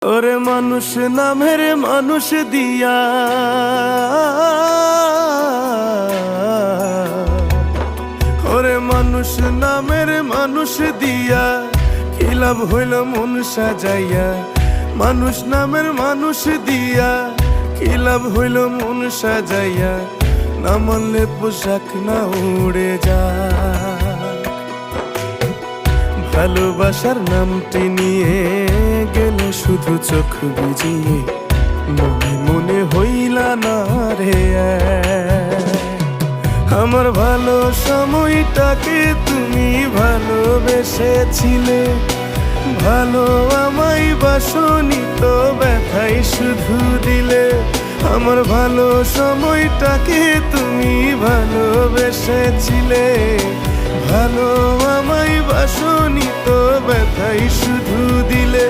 ওরে মানুষ নামের মানুষ দিয়া ওরে মানুষ নামের মানুষ দিয়া কি লাভ হইল মন সাজাইয়া মানুষ নামের মানুষ দিয়া কি লাভ হইল মন সাজাইয়া না মানলে পোশাক না উড়ে যায় ভালোবাসার নামটি নিয়ে গেলে শুধু চোখ বুঝিয়ে মনে মনে হইলা না রে আমার ভালো সময়টাকে তুমি ভালোবেসেছিলে ভালো আমায় বাসনি তো ব্যথাই শুধু দিলে আমার ভালো সময়টাকে তুমি ভালোবেসেছিলে ভালো আমায় বাসনি তো ব্যথাই শুধু দিলে।